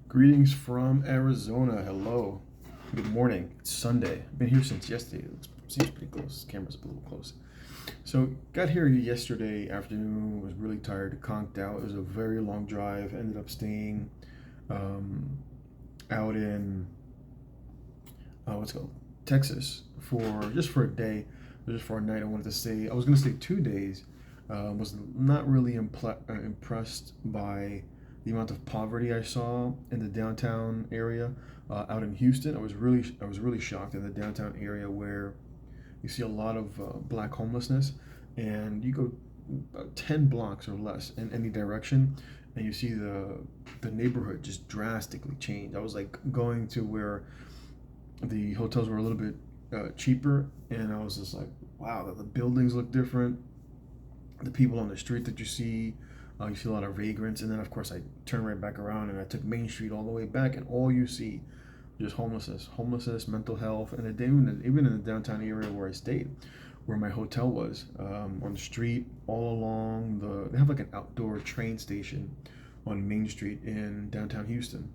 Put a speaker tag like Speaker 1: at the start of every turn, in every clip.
Speaker 1: Greetings from Arizona. Hello. Good morning. It's Sunday. I've been here since yesterday. It seems pretty close. Camera's a little close. So, got here yesterday afternoon. Was really tired, conked out. It was a very long drive. Ended up staying um, out in what's it called Texas for a day, just for a night. I wanted to stay. I was gonna stay 2 days. Was not really impressed by the amount of poverty I saw in the downtown area out in Houston. I was really shocked in the downtown area where you see a lot of black homelessness, and you go about 10 blocks or less in any direction, and you see the neighborhood just drastically change. I was like going to where the hotels were a little bit cheaper, and I was just like, wow, the buildings look different. The people on the street that you see a lot of vagrants, and then of course I turned right back around and I took Main Street all the way back, and all you see just homelessness, mental health, and even in the downtown area where I stayed, where my hotel was, on the street all along they have like an outdoor train station on Main Street in downtown Houston,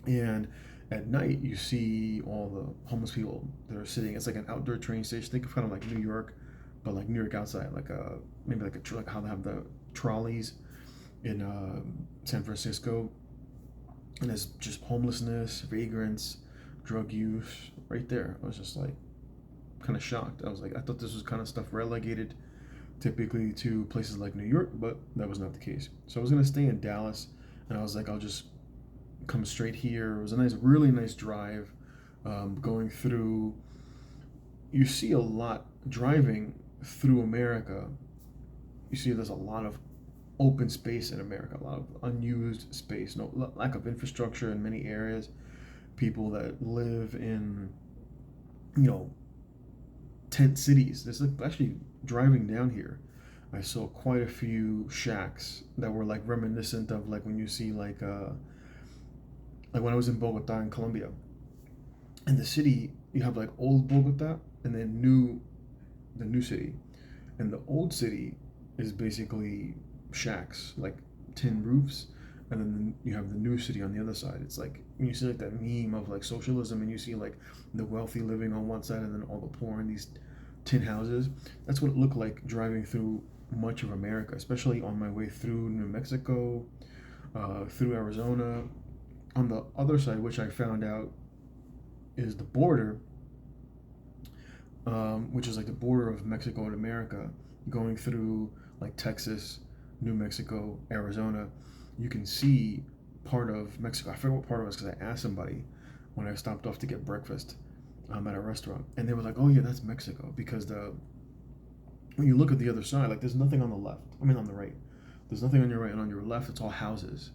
Speaker 1: and at night you see all the homeless people that are sitting. It's like an outdoor train station. Think of kind of like New York, but like New York outside, like maybe like how they have the trolleys in San Francisco, and it's just homelessness, vagrants, drug use right there. I was just like kind of shocked. I was like, I thought this was kind of stuff relegated typically to places like New York, but that was not the case. So I was gonna stay in Dallas, and I was like, I'll just come straight here. It was a really nice drive, going through. You see a lot driving through America. You see there's a lot of open space in America, a lot of unused space, no lack of infrastructure in many areas. People that live in, you know, tent cities. There's like actually driving down here, I saw quite a few shacks that were like reminiscent of like when you see like when I was in Bogota in Colombia. In the city, you have like old Bogota and then the new city. And the old city is basically shacks, like tin roofs, and then you have the new city on the other side. It's like when you see like that meme of like socialism, and you see like the wealthy living on one side and then all the poor in these tin houses. That's what it looked like driving through much of America, especially on my way through New Mexico, through Arizona. On the other side, which I found out is the border, which is like the border of Mexico and America, going through like Texas, New Mexico, Arizona. You can see part of Mexico. I forget what part of it was because I asked somebody when I stopped off to get breakfast at a restaurant, and they were like, "Oh yeah, that's Mexico," because the when you look at the other side, like there's nothing on the left. I mean, on the right. There's nothing on your right, and on your left, it's all houses,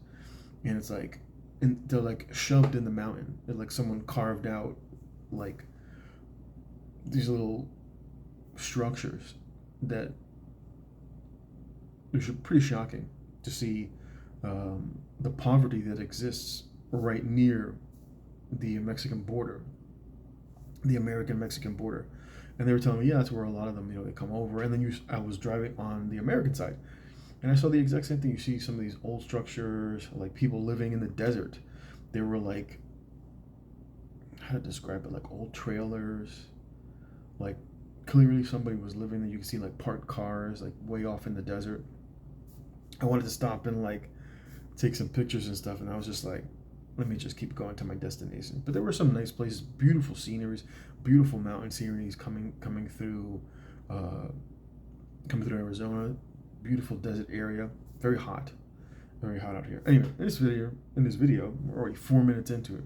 Speaker 1: and it's like, and they're like shoved in the mountain. It's like someone carved out like these little structures that is pretty shocking to see, the poverty that exists right near the Mexican border, the American Mexican border. And they were telling me, yeah, that's where a lot of them, they come over. And then I was driving on the American side, and I saw the exact same thing. You see some of these old structures, like people living in the desert. They were like, how to describe it, like old trailers, like clearly somebody was living there. You can see like parked cars, like way off in the desert. I wanted to stop and like take some pictures and stuff, and I was just like, let me just keep going to my destination. But there were some nice places, beautiful sceneries, beautiful mountain sceneries uh, coming through Arizona, beautiful desert area, very hot out here. Anyway, in this video, we're already 4 minutes into it.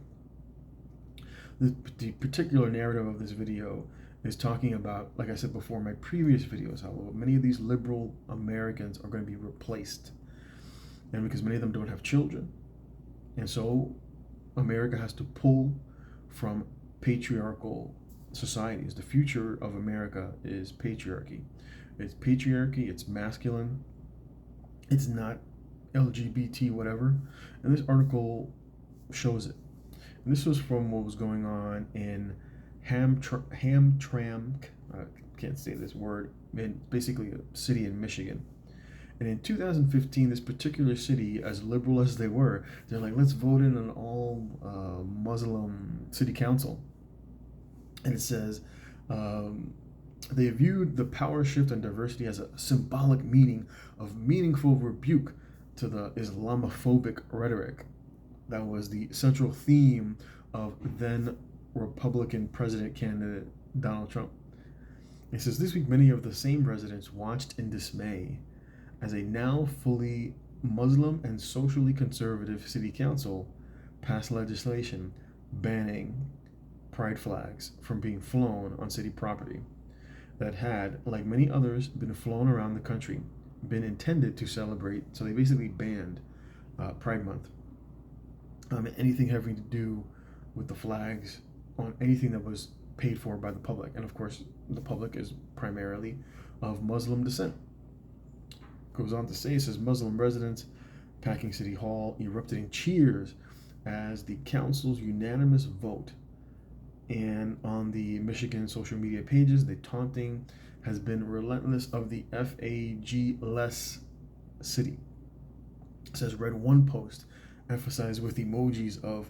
Speaker 1: The particular narrative of this video is talking about, like I said before, my previous videos, how many of these liberal Americans are going to be replaced, and because many of them don't have children, and so America has to pull from patriarchal societies. The future of America is patriarchy. It's patriarchy, it's masculine, it's not LGBT, whatever. And this article shows it. And this was from what was going on in Hamtramck. I can't say this word. Basically, a city in Michigan. And in 2015, this particular city, as liberal as they were, they're like, let's vote in an all Muslim city council. And it says, um, they viewed the power shift and diversity as a symbolic meaning of meaningful rebuke to the Islamophobic rhetoric that was the central theme of then Republican president candidate Donald Trump. It says this week many of the same residents watched in dismay as a now fully Muslim and socially conservative city council passed legislation banning pride flags from being flown on city property that had, like many others, been flown around the country, been intended to celebrate. So they basically banned Pride Month. Anything having to do with the flags on anything that was paid for by the public. And of course, the public is primarily of Muslim descent. Goes on to say, it says Muslim residents packing City Hall erupted in cheers as the council's unanimous vote. And on the Michigan social media pages, the taunting has been relentless of the FAG-less city. It says, read one post emphasized with emojis of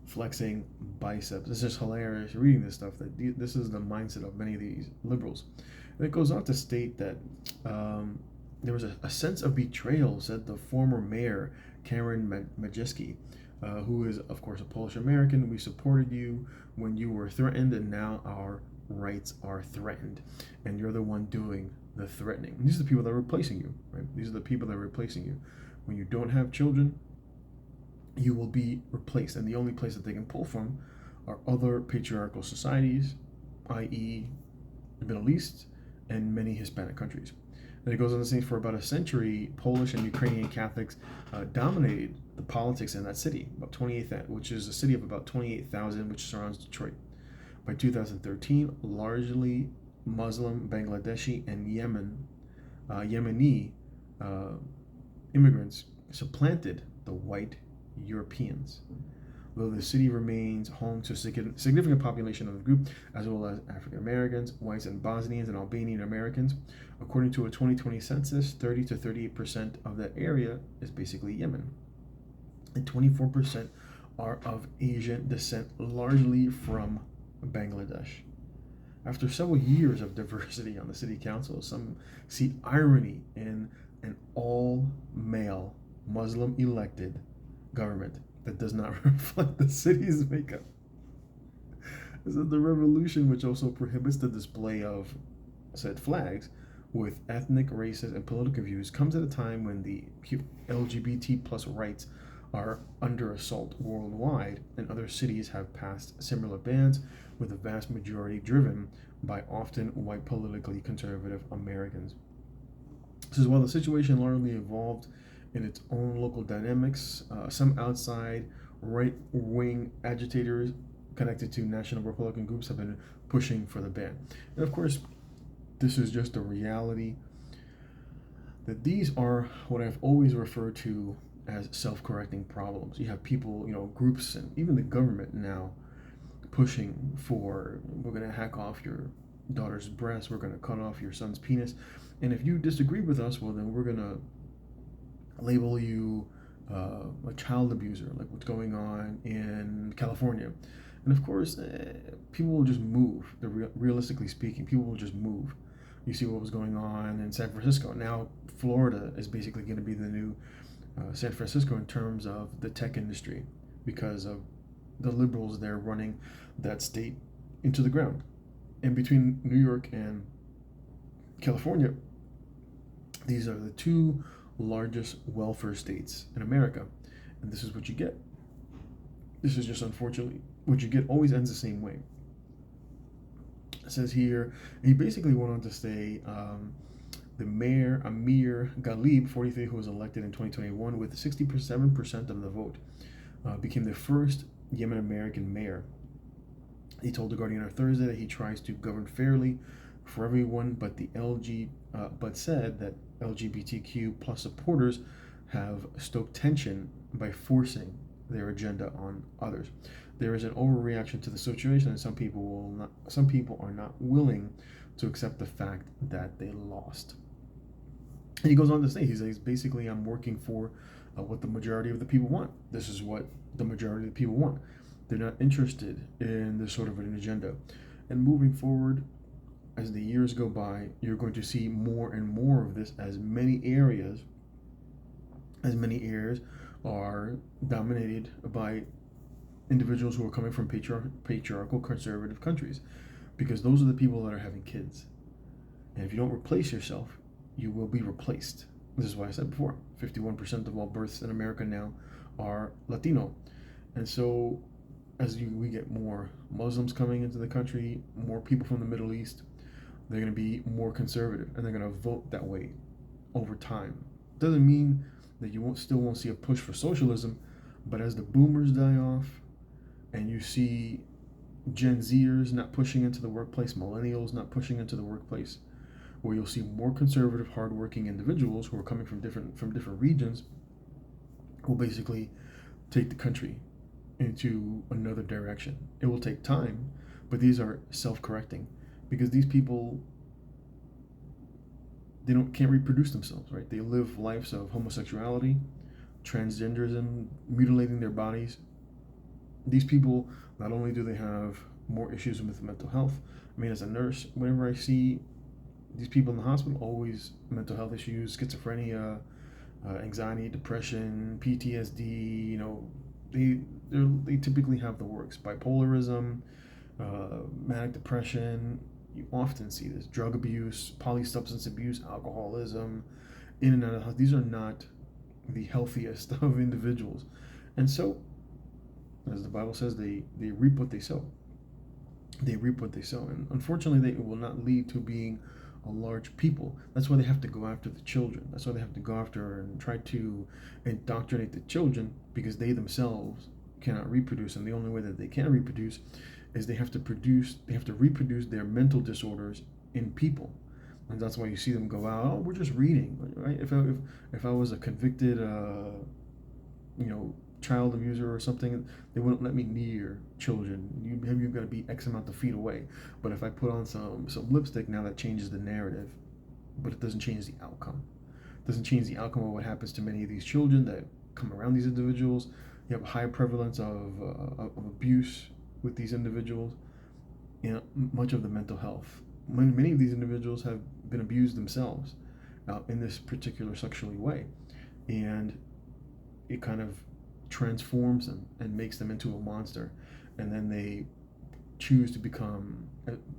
Speaker 1: flexing biceps. It's just hilarious reading this stuff, that this is the mindset of many of these liberals. And it goes on to state that there was a sense of betrayal, said the former mayor, Karen Majewski, who is, of course, a Polish American. We supported you when you were threatened, and now our rights are threatened, and you're the one doing the threatening. And these are the people that are replacing you, right? These are the people that are replacing you. When you don't have children, you will be replaced, and the only place that they can pull from are other patriarchal societies, i.e., the Middle East and many Hispanic countries. And it goes on to say, for about a century, Polish and Ukrainian Catholics dominated the politics in that city, which is a city of about 28,000, which surrounds Detroit. By 2013, largely Muslim, Bangladeshi, and Yemeni immigrants supplanted the white Europeans. Though the city remains home to a significant population of the group, as well as African Americans, whites, and Bosnians and Albanian Americans. According to a 2020 census, 30 to 38% of that area is basically Yemen, and 24% are of Asian descent, largely from Bangladesh. After several years of diversity on the city council, some see irony in an all-male Muslim elected government that does not reflect the city's makeup. This is the revolution, which also prohibits the display of said flags with ethnic, racist, and political views, comes at a time when the LGBT plus rights are under assault worldwide, and other cities have passed similar bans, with the vast majority driven by often white politically conservative Americans. This is while the situation largely evolved in its own local dynamics. Some outside right-wing agitators connected to national Republican groups have been pushing for the ban. And of course, this is just a reality that these are what I've always referred to as self-correcting problems. You have people, groups, and even the government now pushing for, we're going to hack off your daughter's breast, we're going to cut off your son's penis, and if you disagree with us, well, then we're going to label you a child abuser, like what's going on in California. And of course, people will just move. Realistically speaking, people will just move. You see what was going on in San Francisco. Now, Florida is basically going to be the new San Francisco in terms of the tech industry, because of the liberals there running that state into the ground. And between New York and California, these are the two largest welfare states in America. And this is what you get. This is just, unfortunately, what you get always ends the same way. It says here, he basically went on to say, the mayor, Amir Ghalib, 43, who was elected in 2021 with 67% of the vote, became the first Yemen American mayor. He told The Guardian on Thursday that he tries to govern fairly for everyone, but said that LGBTQ plus supporters have stoked tension by forcing their agenda on others. There is an overreaction to the situation, and some people are not willing to accept the fact that they lost. And he goes on to say, he says, basically, I'm working for what the majority of the people want. This is what the majority of the people want. They're not interested in this sort of an agenda. And moving forward, as the years go by, you're going to see more and more of this as many areas are dominated by individuals who are coming from patriarchal conservative countries, because those are the people that are having kids. And if you don't replace yourself, you will be replaced. This is why I said before, 51% of all births in America now are Latino. And so we get more Muslims coming into the country, more people from the Middle East, they're going to be more conservative, and they're going to vote that way over time. Doesn't mean that you still won't see a push for socialism, but as the boomers die off and you see Gen Zers not pushing into the workplace, millennials not pushing into the workplace, where you'll see more conservative, hardworking individuals who are coming from different regions, will basically take the country into another direction. It will take time, but these are self-correcting, because these people, can't reproduce themselves, right? They live lives of homosexuality, transgenderism, mutilating their bodies. These people, not only do they have more issues with mental health. I mean, as a nurse, whenever I see these people in the hospital, always mental health issues, schizophrenia, anxiety, depression, PTSD. They typically have the works. Bipolarism, manic depression. You often see this. Drug abuse, polysubstance abuse, alcoholism, in and out of the house. These are not the healthiest of individuals. And so, as the Bible says, they reap what they sow. They reap what they sow. And unfortunately, it will not lead to being a large people. That's why they have to go after the children. That's why they have to go after and try to indoctrinate the children, because they themselves cannot reproduce. And the only way that they can reproduce is they have to reproduce their mental disorders in people. And that's why you see them go out, oh, we're just reading, right? If I was a convicted child abuser or something, they wouldn't let me near children. You've got to be X amount of feet away. But if I put on some lipstick, now that changes the narrative, but it doesn't change the outcome. It doesn't change the outcome of what happens to many of these children that come around these individuals. You have a high prevalence of abuse with these individuals, much of the mental health. Many of these individuals have been abused themselves in this particular sexually way, and it kind of transforms them and makes them into a monster, and then they choose to become,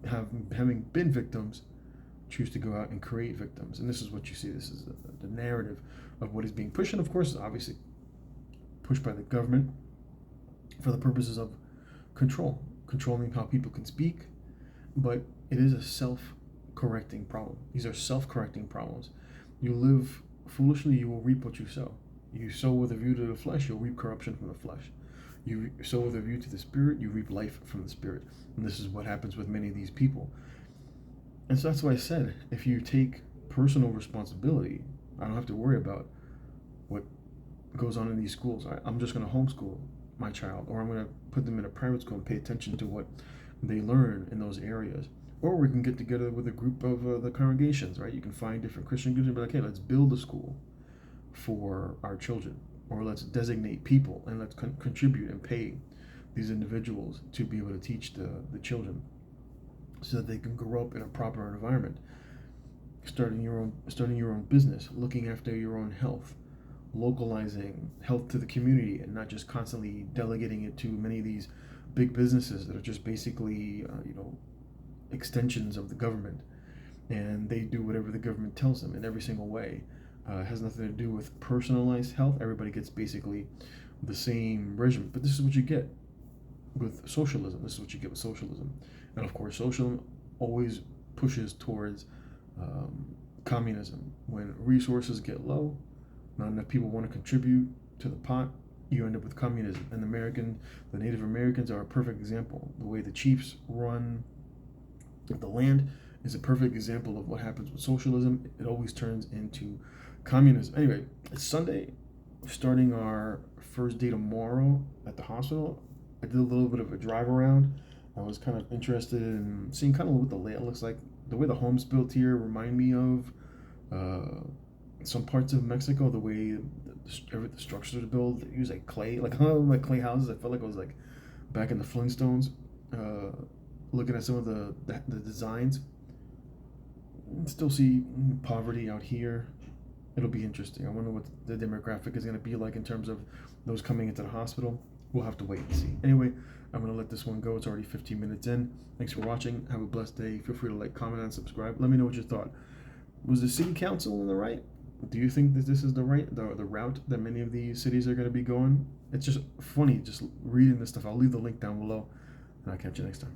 Speaker 1: having been victims, choose to go out and create victims. And this is what you see. This is the narrative of what is being pushed, and of course, obviously pushed by the government for the purposes of controlling how people can speak. But it is a self-correcting problem. These are self-correcting problems. You live foolishly, you will reap what you sow. You sow with a view to the flesh, you'll reap corruption from the flesh. You sow with a view to the spirit, you reap life from the spirit. And this is what happens with many of these people. And so that's why I said, if you take personal responsibility, I don't have to worry about what goes on in these schools. I'm just going to homeschool my child, or I'm going to put them in a private school and pay attention to what they learn in those areas. Or we can get together with a group of the congregations, right? You can find different Christian groups and be like, hey, let's build a school for our children, or let's designate people and let's contribute and pay these individuals to be able to teach the children, so that they can grow up in a proper environment, starting your own business, looking after your own health, localizing health to the community, and not just constantly delegating it to many of these big businesses that are just basically extensions of the government, and they do whatever the government tells them in every single way. It has nothing to do with personalized health. Everybody gets basically the same regimen. But this is what you get with socialism. And of course, socialism always pushes towards communism. When resources get low, not enough people want to contribute to the pot, you end up with communism. And the Native Americans are a perfect example. The way the chiefs run the land is a perfect example of what happens with socialism. It always turns into communism. Anyway, it's Sunday. We're starting our first day tomorrow at the hospital. I did a little bit of a drive around. I was kind of interested in seeing kind of what the layout looks like. The way the home's built here remind me of some parts of Mexico, the way the structures are built, they use like clay, like like clay houses. I felt like I was like back in the Flintstones, uh, looking at some of the designs. Still see poverty out here. It'll be interesting. I wonder what the demographic is going to be like in terms of those coming into the hospital. We'll have to wait and see. Anyway, I'm going to let this one go. It's already 15 minutes in. Thanks for watching. Have a blessed day. Feel free to like, comment, and subscribe. Let me know what you thought. Was the city council in the right? Do you think that this is the route that many of these cities are going to be going? It's just funny just reading this stuff. I'll leave the link down below, and I'll catch you next time.